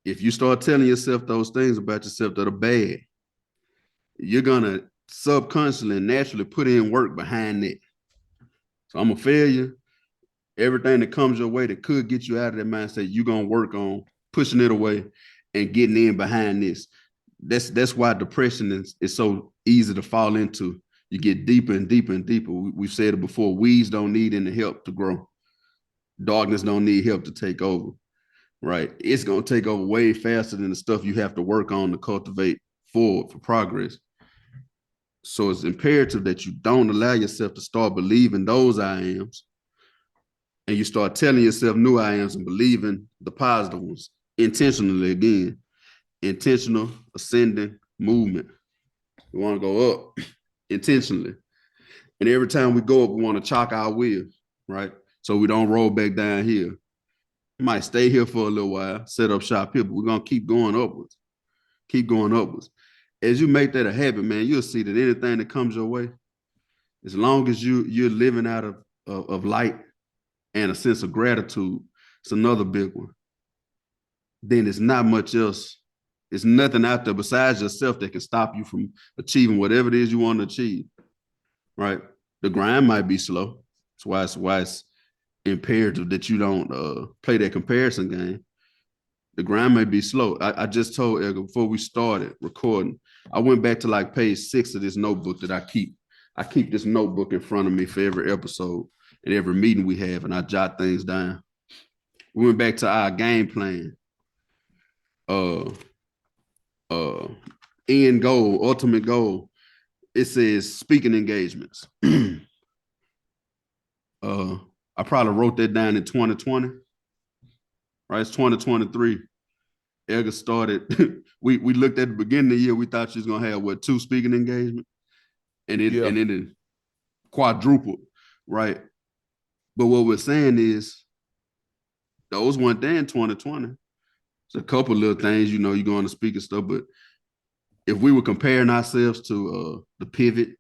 if you start telling yourself those things about yourself that are bad, you're gonna subconsciously and naturally put in work behind it. So I'm a failure. Everything that comes your way that could get you out of that mindset, you're gonna work on pushing it away and getting in behind this. That's why depression is so easy to fall into. You get deeper and deeper and deeper. We've said it before. Weeds don't need any help to grow. Darkness don't need help to take over. Right? It's gonna take over way faster than the stuff you have to work on to cultivate forward for progress. So it's imperative that you don't allow yourself to start believing those I ams, and you start telling yourself new I ams and believing the positive ones intentionally. Again, intentional ascending movement. We want to go up intentionally. And every time we go up, we want to chalk our wheels, right? So we don't roll back down here. We might stay here for a little while, set up shop here, but we're going to keep going upwards, keep going upwards. As you make that a habit, man, you'll see that anything that comes your way, as long as you're living out of light and a sense of gratitude, it's another big one. Then it's not much else. It's nothing out there besides yourself that can stop you from achieving whatever it is you want to achieve, right? The grind might be slow. That's why it's imperative that you don't play that comparison game. The grind may be slow. I just told Edgar before we started recording, I went back to like page 6 of this notebook that I keep. I keep this notebook in front of me for every episode and every meeting we have, and I jot things down. We went back to our game plan. Uh, uh, end goal, ultimate goal. It says speaking engagements. I probably wrote that down in 2020. Right, it's 2023. Edgar started. we looked at the beginning of the year. We thought she was gonna have what 2 speaking engagements, and it Yeah. and then it quadrupled, right? But what we're saying is those weren't there in 2020. It's a couple little things, you're going to speak and stuff, but if we were comparing ourselves to the Pivot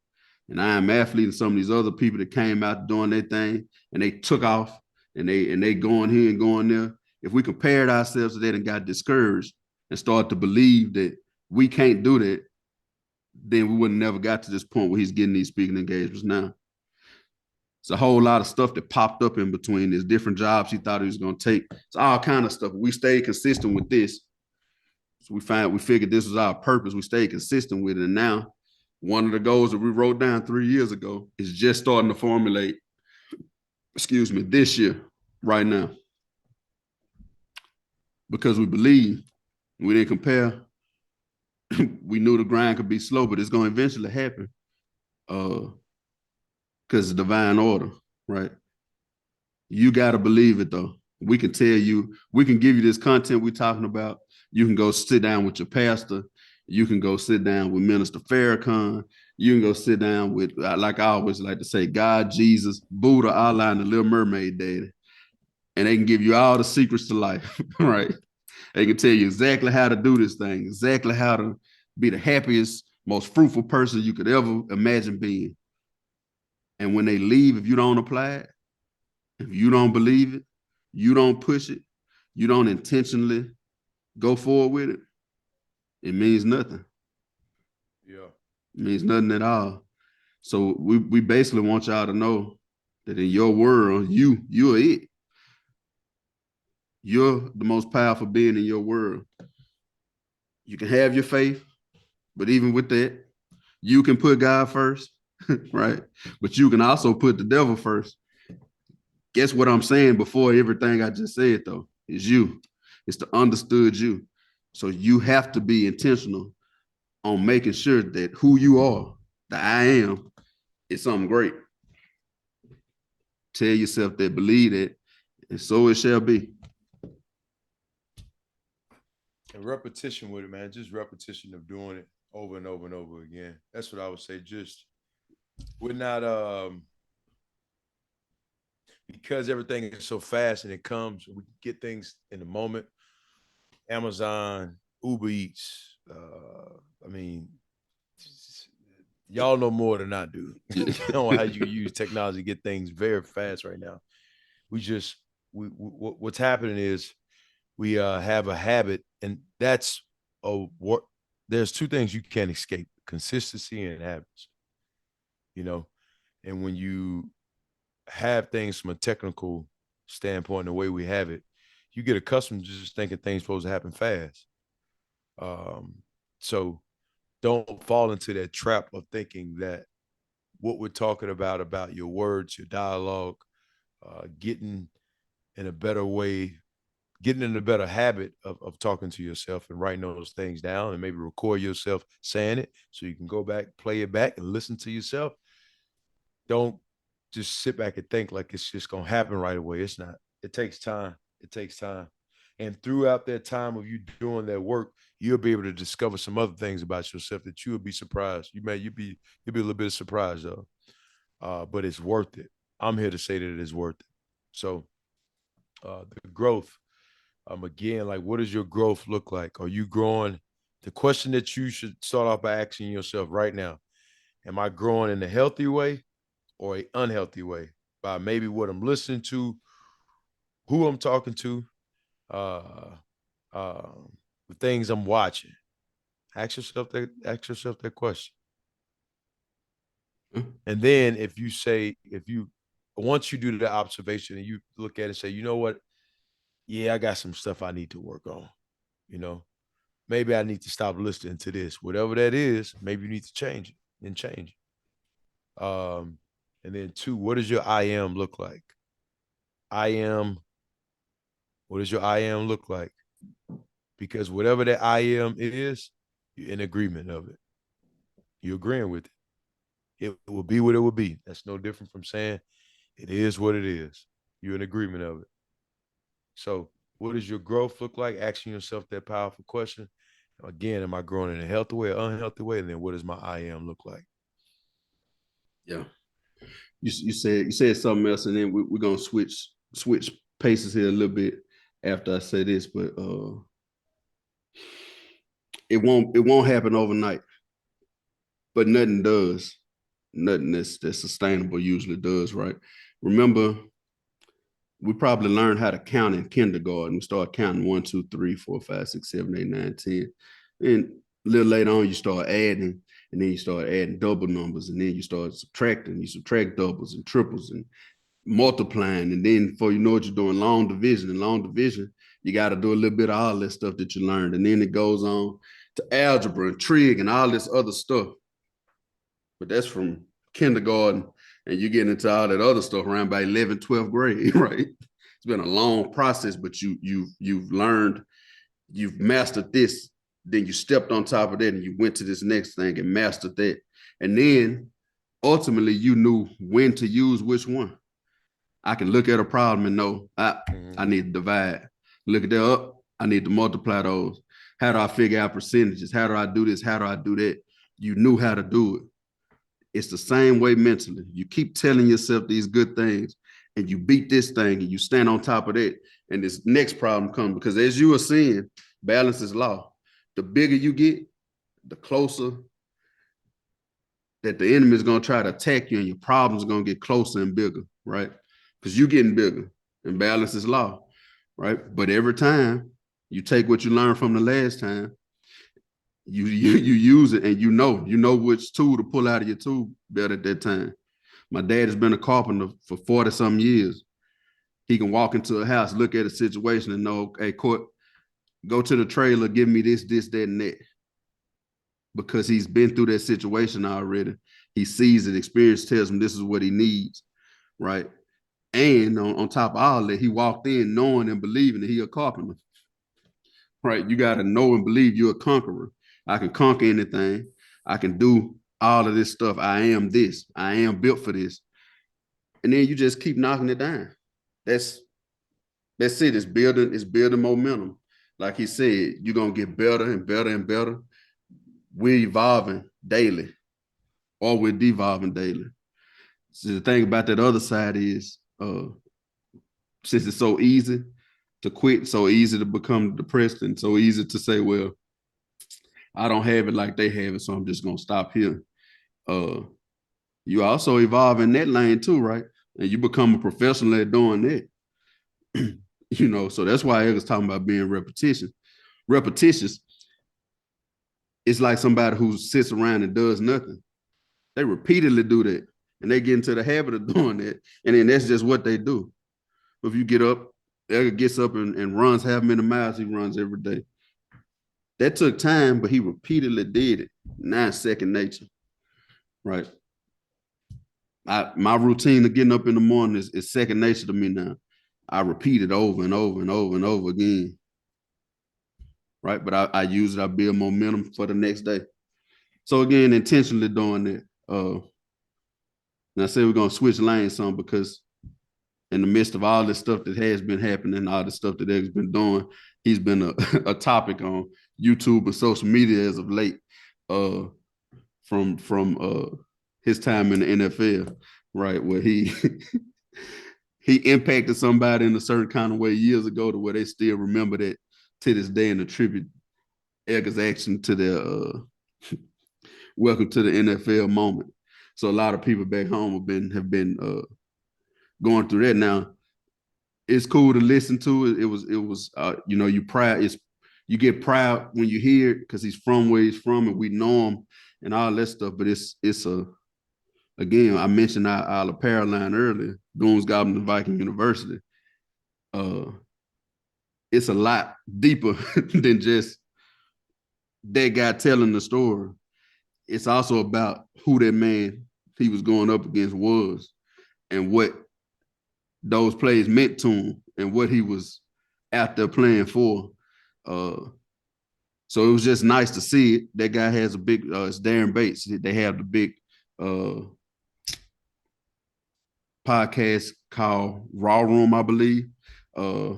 and I Am Athlete and some of these other people that came out doing their thing and they took off and they going here and going there, if we compared ourselves to that and got discouraged and started to believe that we can't do that, then we would have never got to this point where he's getting these speaking engagements now. It's a whole lot of stuff that popped up in between. There's different jobs he thought he was going to take. It's all kind of stuff. We stayed consistent with this. So we figured this was our purpose. We stayed consistent with it. And now one of the goals that we wrote down 3 years ago is just starting to formulate, this year, right now. Because we believe, we didn't compare. We knew the grind could be slow, but it's going to eventually happen. Because it's divine order, right? You got to believe it, though. We can tell you, we can give you this content we're talking about. You can go sit down with your pastor. You can go sit down with Minister Farrakhan. You can go sit down with, like I always like to say, God, Jesus, Buddha, Allah, and the Little Mermaid Daddy. And they can give you all the secrets to life, right? They can tell you exactly how to do this thing, exactly how to be the happiest, most fruitful person you could ever imagine being. And when they leave, if you don't apply it, if you don't believe it, you don't push it, you don't intentionally go forward with it, it means nothing. Yeah. It means nothing at all. So we basically want y'all to know that in your world, you're it. You're the most powerful being in your world. You can have your faith, but even with that, you can put God first, right? But you can also put the devil first. Guess what I'm saying before everything I just said, though, is you. It's the understood you. So you have to be intentional on making sure that who you are, the I am, is something great. Tell yourself that, believe it, and so it shall be. And repetition with it, man. Just repetition of doing it over and over and over again. That's what I would say. Just we're not because everything is so fast and it comes, we get things in the moment. Amazon, Uber Eats. I mean, y'all know more than I do. You know how you use technology to get things very fast right now. We just what's happening is we have a habit, and that's a what. There's 2 things you can't escape: consistency and habits. You know, and when you have things from a technical standpoint, the way we have it, you get accustomed to just thinking things supposed to happen fast. Um, so don't fall into that trap of thinking that what we're talking about your words, your dialogue, getting in a better way, getting in a better habit of talking to yourself and writing those things down and maybe record yourself saying it so you can go back, play it back and listen to yourself. Don't just sit back and think like it's just going to happen right away. It's not. It takes time. It takes time. And throughout that time of you doing that work, you'll be able to discover some other things about yourself that you would be surprised. You'll be a little bit surprised though. But it's worth it. I'm here to say that it is worth it. So the growth, again, like what does your growth look like? Are you growing? The question that you should start off by asking yourself right now: am I growing in a healthy way or an unhealthy way? By maybe what I'm listening to, who I'm talking to, uh, uh, the things I'm watching. Ask yourself that question. And then if you once you do the observation and you look at it and say, you know what, yeah, I got some stuff I need to work on. You know, maybe I need to stop listening to this. Whatever that is, maybe you need to change it and change it. And then two, what does your I am look like? I am, what does your I am look like? Because whatever that I am is, you're in agreement of it. You're agreeing with it. It will be what it will be. That's no different from saying it is what it is. You're in agreement of it. So, what does your growth look like? Asking yourself that powerful question. Again, am I growing in a healthy way or unhealthy way? And then what does my I am look like? Yeah. You said something else, and then we're gonna switch paces here a little bit after I say this, but it won't happen overnight. But nothing does. Nothing that's sustainable usually does, right? Remember, we probably learned how to count in kindergarten. We start counting 1, 2, 3, 4, 5, 6, 7, 8, 9, 10. And a little later on, you start adding, and then you start adding double numbers, and then you start subtracting. You subtract doubles and triples and multiplying. And then before you know what you're doing, long division. And long division, you got to do a little bit of all that stuff that you learned. And then it goes on to algebra and trig and all this other stuff. But that's from kindergarten, and you get into all that other stuff around by 11th, 12th grade, right? It's been a long process, but you've learned, you've mastered this, then you stepped on top of that and you went to this next thing and mastered that. And then ultimately you knew when to use which one. I can look at a problem and know I need to divide. Look at that up, I need to multiply those. How do I figure out percentages? How do I do this? How do I do that? You knew how to do it. It's the same way mentally. You keep telling yourself these good things and you beat this thing and you stand on top of that. And this next problem comes because, as you are seeing, balance is law. The bigger you get, the closer that the enemy is going to try to attack you, and your problems are going to get closer and bigger, right? Because you're getting bigger and balance is law, right? But every time you take what you learned from the last time, you use it, and you know which tool to pull out of your tool belt at that time. My dad has been a carpenter for 40 some years. He can walk into a house, look at a situation, and know, hey, Court, go to the trailer, give me this, that, and that. Because he's been through that situation already. He sees it, experience tells him this is what he needs, right? And on top of all that, he walked in knowing and believing that he a carpenter, right? You got to know and believe you're a conqueror. I can conquer anything. I can do all of this stuff. I am this. I am built for this. And then you just keep knocking it down. That's it. It's building momentum. Like he said, you're gonna get better and better and better. We're evolving daily, or we're devolving daily. So the thing about that other side is, since it's so easy to quit, so easy to become depressed, and so easy to say, well, I don't have it like they have it, so I'm just gonna stop here. Uh, you also evolve in that lane too, right? And you become a professional at doing that. So that's why I was talking about being repetitious. It's like somebody who sits around and does nothing. They repeatedly do that, and they get into the habit of doing that, and then that's just what they do. If you get up, Edgar gets up and runs half many miles he runs every day. That took time, but he repeatedly did it. Now it's second nature, right? My routine of getting up in the morning is second nature to me now. I repeat it over and over and over and over again, right? But I use it. I build momentum for the next day. So again, intentionally doing that. And I said we're gonna switch lanes some because in the midst of all this stuff that has been happening, all the stuff that Edgar's been doing, he's been a topic on YouTube and social media as of late. From his time in the NFL, right, where he he impacted somebody in a certain kind of way years ago to where they still remember that to this day and attribute Edgar's action to their welcome to the NFL moment. So a lot of people back home have been going through that. Now it's cool to listen to it. It was you know, you get proud when you hear it because he's from where he's from and we know him and all that stuff. But it's a again, I mentioned our apparel line earlier, Goons Goblin and Viking University. Uh, it's a lot deeper than just that guy telling the story. It's also about who that man he was going up against was and what those plays meant to him and what he was out there playing for. Uh, so it was just nice to see it. That guy has a big, it's Darren Bates. They have the big uh, podcast called Raw Room, I believe. Uh,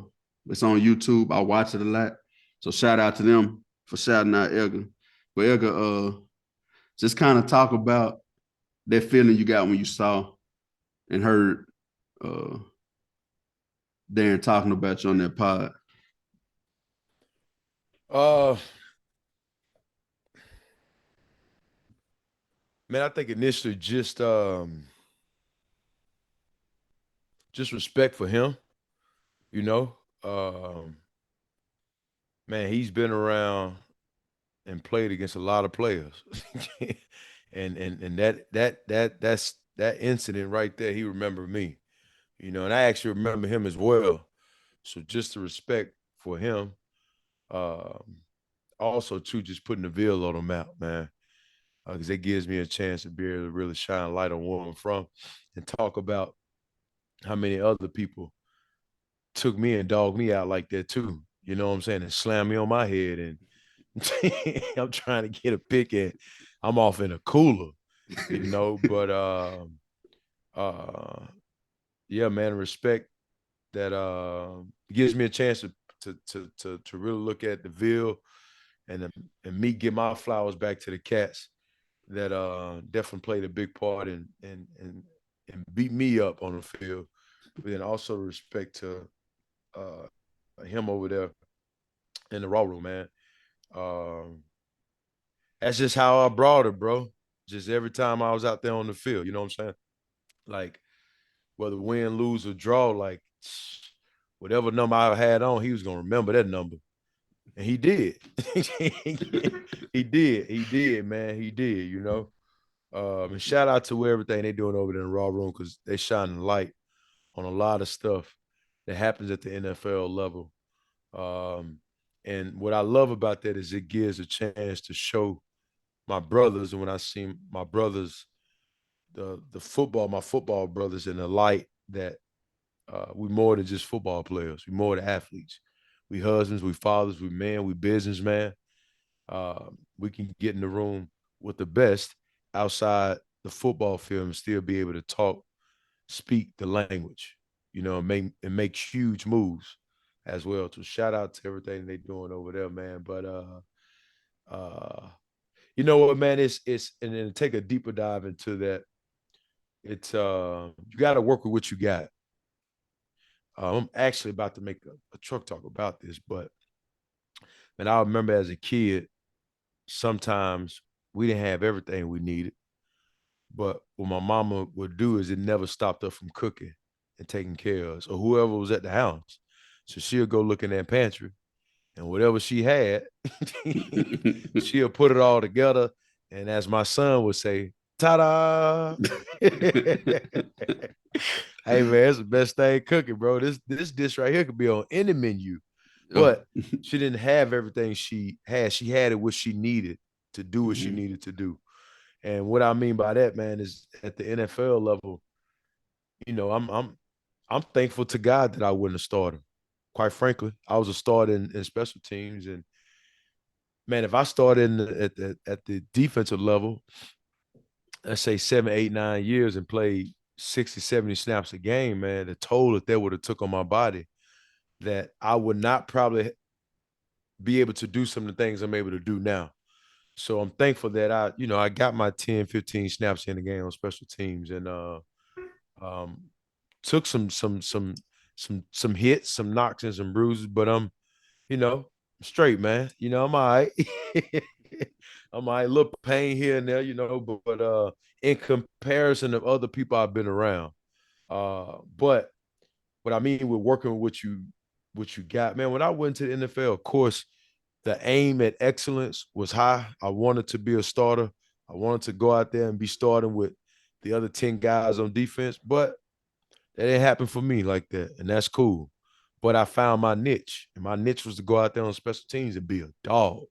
it's on YouTube. I watch it a lot. So shout out to them for shouting out Edgar. But Edgar, just kind of talk about that feeling you got when you saw and heard uh, Darren talking about you on that pod. Uh, man, I think initially just respect for him, you know. Um, man, he's been around and played against a lot of players. And that incident right there, he remembered me, you know, and I actually remember him as well. So just the respect for him. Um, Also too, just putting the Ville on the map, man. Because it gives me a chance to be able to really shine light on where I'm from and talk about how many other people took me and dogged me out like that too. You know what I'm saying? And slam me on my head and I'm trying to get a pick and I'm off in a cooler, you know. But uh yeah, man, respect that gives me a chance to really look at the Ville and me get my flowers back to the cats that definitely played a big part and beat me up on the field. But then also respect to him over there in the raw room, man. Um, that's just how I brought it, bro. Just every time I was out there on the field, you know what I'm saying? Like whether win, lose, or draw, like whatever number I had on, he was gonna remember that number. And he did. He did, man. He did, you know. And shout out to everything they doing over there in the raw room because they shining light on a lot of stuff that happens at the NFL level. Um, and what I love about that is it gives a chance to show my brothers, and when I see my brothers, the football, my football brothers in the light that we more than just football players. We more than athletes. We husbands, we fathers, we men, we businessmen. We can get in the room with the best outside the football field and still be able to talk, speak the language, you know, and make huge moves as well. So shout out to everything they're doing over there, man. But uh you know what, man, it's and then take a deeper dive into that. It's you gotta work with what you got. I'm actually about to make a truck talk about this, but man, I remember as a kid, sometimes we didn't have everything we needed. But what my mama would do is it never stopped her from cooking and taking care of us or whoever was at the house. So she'll go look in that pantry and whatever she had, she'll put it all together. And as my son would say, ta-da! Hey man, it's the best thing cooking, bro. This dish right here could be on any menu, Oh. but she didn't have everything she had. She had it what she needed to do what she Mhm. needed to do. And what I mean by that, man, is at the NFL level, you know, I'm thankful to God that I wasn't a starter. Quite frankly, I was a starter in special teams, and man, if I started at the defensive level, let's say 7, 8, 9 years and played 60, 70 snaps a game, man, the toll that would have took on my body, that I would not probably be able to do some of the things I'm able to do now. So I'm thankful that I got my 10, 15 snaps in the game on special teams, and um, took some hits, some knocks, and some bruises, but straight, man. I'm all right. I'm all right. A little pain here and there, but in comparison of other people I've been around. But what I mean with working with what you got, man, when I went to the NFL, of course, the aim at excellence was high. I wanted to be a starter. I wanted to go out there and be starting with the other 10 guys on defense, but that didn't happen for me like that, and that's cool. But I found my niche, and my niche was to go out there on special teams and be a dog.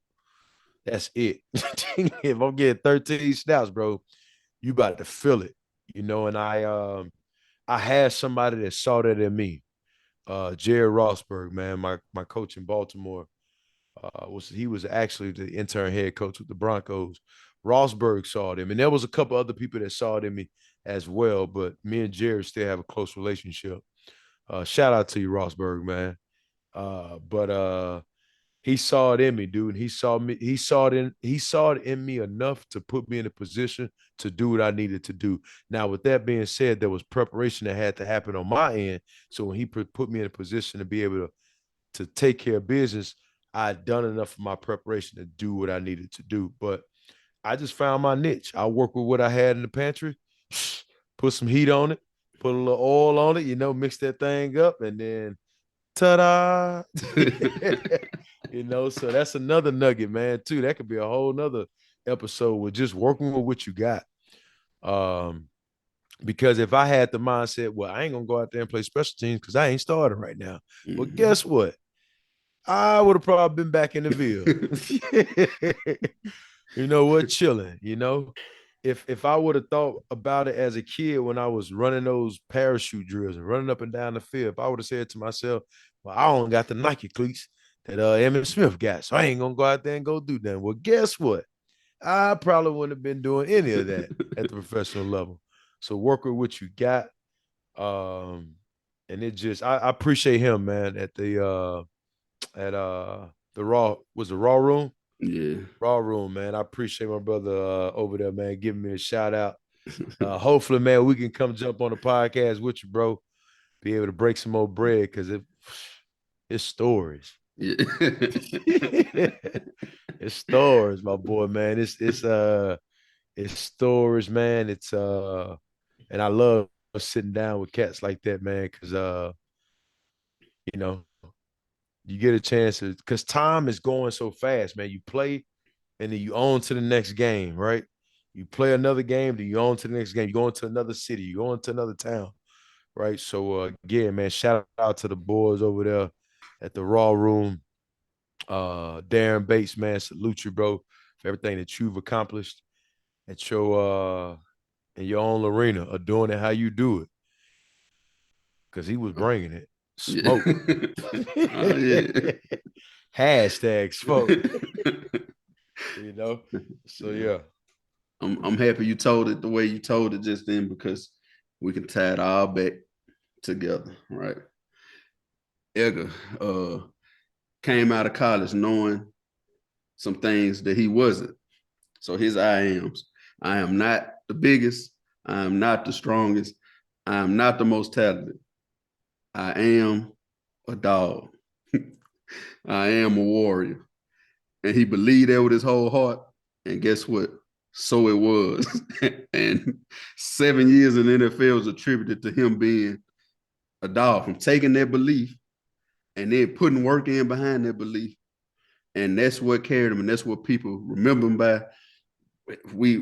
That's it. If I'm getting 13 snaps, bro, you about to feel it, And I had somebody that saw that in me. Jared Rossberg, man, my coach in Baltimore, he was actually the intern head coach with the Broncos. Rossberg saw it in me, and there was a couple other people that saw it in me as well. But me and Jared still have a close relationship. Shout out to you, Rossberg, man. But he saw it in me, dude. He saw me. He saw it in me enough to put me in a position to do what I needed to do. Now, with that being said, there was preparation that had to happen on my end. So when he put me in a position to be able to take care of business, I had done enough of my preparation to do what I needed to do. But I just found my niche. I work with what I had in the pantry, put some heat on it, put a little oil on it, mix that thing up, and then ta-da. So that's another nugget, man, too. That could be a whole nother episode with just working with what you got. Um, because if I had the mindset, well, I ain't gonna go out there and play special teams because I ain't starting right now. Well, guess what? I would have probably been back in the Ville. You know what? Chilling. If I would have thought about it as a kid when I was running those parachute drills and running up and down the field, if I would have said to myself, "Well, I don't got the Nike cleats that Emmitt Smith got, so I ain't gonna go out there and go do that." Well, guess what? I probably wouldn't have been doing any of that at the professional level. So work with what you got. Um, and it just I appreciate him, man, at the Raw room. Yeah. Raw room, man. I appreciate my brother over there, man, giving me a shout out. Hopefully, man, we can come jump on the podcast with you, bro. Be able to break some more bread because it's stories. Yeah. It's stories, my boy, man. It's stories, man. And I love sitting down with cats like that, man, because you know, you get a chance to because time is going so fast, man. You play and then you on to the next game, right? You play another game, then you on to the next game. You go into another city, you go into another town, right? So again, man, shout out to the boys over there at the Raw Room. Darren Bates, man, salute you, bro, for everything that you've accomplished at your in your own arena of doing it how you do it. Cause he was bringing it. Yeah. Smoke. Oh yeah. Hashtag smoke. you know. So Yeah. yeah. I'm happy you told it the way you told it just then because we can tie it all back together, right? Edgar came out of college knowing some things that he wasn't. So his I ams. I am not the biggest. I am not the strongest. I am not the most talented. I am a dog. I am a warrior. And he believed that with his whole heart. And guess what? So it was. And 7 years in the NFL is attributed to him being a dog, from taking that belief and then putting work in behind that belief. And that's what carried him. And that's what people remember him by. We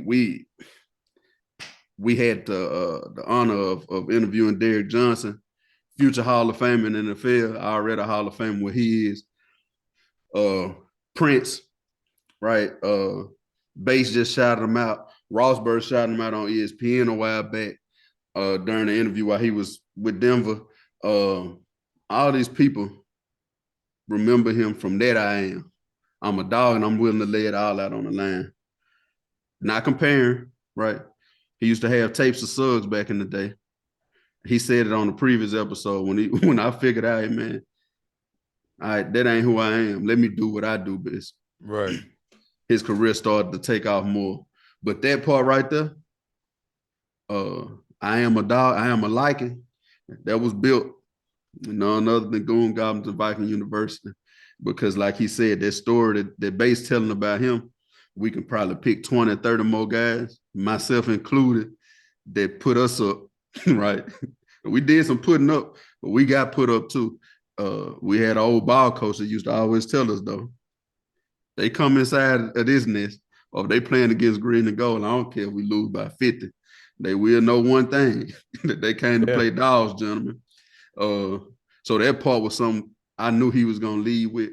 we had the honor of interviewing Derrick Johnson, future Hall of Fame in the NFL, already a Hall of Fame where he is. Prince, right? Bates just shouted him out. Rosberg shouted him out on ESPN a while back during the interview while he was with Denver. All these people remember him from that I am. I'm a dog and I'm willing to lay it all out on the line. Not comparing, right? He used to have tapes of Suggs back in the day. he said it on the previous episode when I figured out, hey, man, all right, that ain't who I am. Let me do what I do best. Right. His career started to take off more. But that part right there, I am a dog, I am a liking, that was built none other than Goon Goblins and Viking University. Because like he said, that story that Bass telling about him, we can probably pick 20, 30 more guys, myself included, that put us up, right? We did some putting up, but we got put up too. We had an old ball coach that used to always tell us, though, they come inside of this nest, or if they playing against green and gold, I don't care if we lose by 50. They will know one thing, that they came to play dogs, gentlemen. So that part was something I knew he was gonna lead with.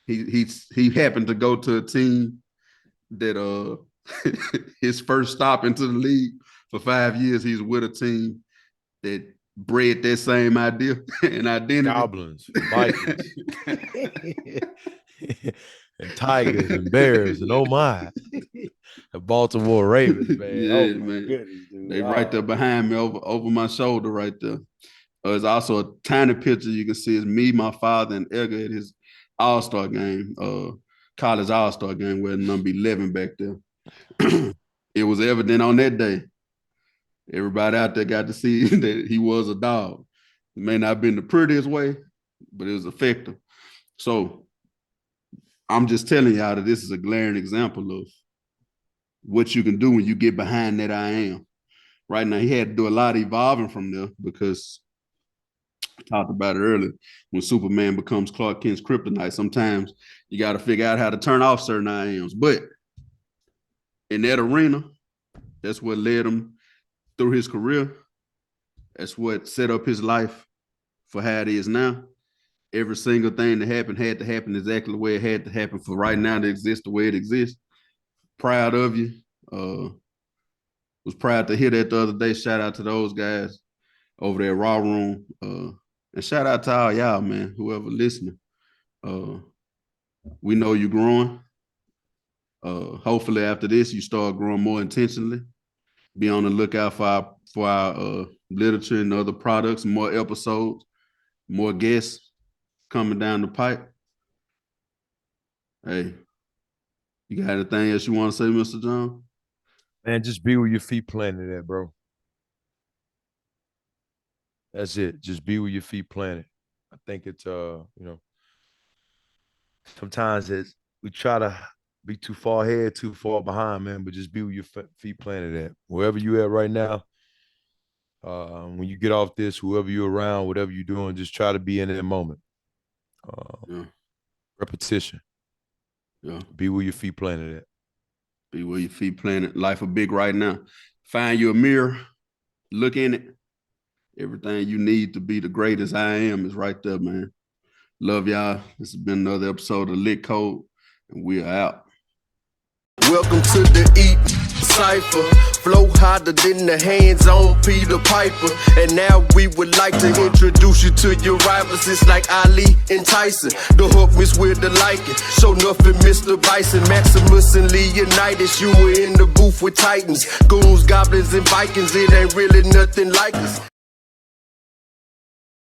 He happened to go to a team that his first stop into the league for 5 years, he's with a team that bred that same idea and identity. Goblins, Vikings, and Tigers and Bears, and oh my, the Baltimore Ravens, man. Yeah, oh my man. goodness, dude. They right there behind me over my shoulder right there. There's also a tiny picture you can see. It's me, my father, and Edgar at his All-Star game, college All-Star game, wearing number 11 back there. It was evident on that day. Everybody out there got to see that he was a dog. It may not have been the prettiest way, but it was effective. So I'm just telling y'all that this is a glaring example of what you can do when you get behind that I am. Right now, he had to do a lot of evolving from there because I talked about it earlier. When Superman becomes Clark Kent's kryptonite, sometimes you got to figure out how to turn off certain I ams. But in that arena, that's what led him through his career. That's what set up his life for how it is now. Every single thing that happened had to happen exactly the way it had to happen for right now to exist the way it exists. Proud of you. Was proud to hear that the other day. Shout out to those guys over there, Raw Room. And shout out to all y'all, man, whoever listening. We know you're growing. Hopefully after this, you start growing more intentionally. Be on the lookout for our literature and other products, more episodes, more guests coming down the pipe. Hey, you got anything else you want to say, Mr. John? Man, just be where your feet planted at, bro. That's it. Just be where your feet planted. I think it's sometimes we try to be too far ahead, too far behind, man, but just be where your feet planted at. Wherever you at right now, when you get off this, whoever you're around, whatever you're doing, just try to be in that moment. Repetition. Yeah. Be where your feet planted at. Be where your feet planted. Life is big right now. Find you a mirror. Look in it. Everything you need to be the greatest I am is right there, man. Love y'all. This has been another episode of Lit Code, and we are out. Welcome to the Cypher. Flow harder than the hands on Peter Piper. And now we would like to introduce you to your rivals. It's like Ali and Tyson. The hook miss with the liking. So nothing, Mr. Bison. Maximus and Leonidas. You were in the booth with Titans. Goons, Goblins, and Vikings. It ain't really nothing like us.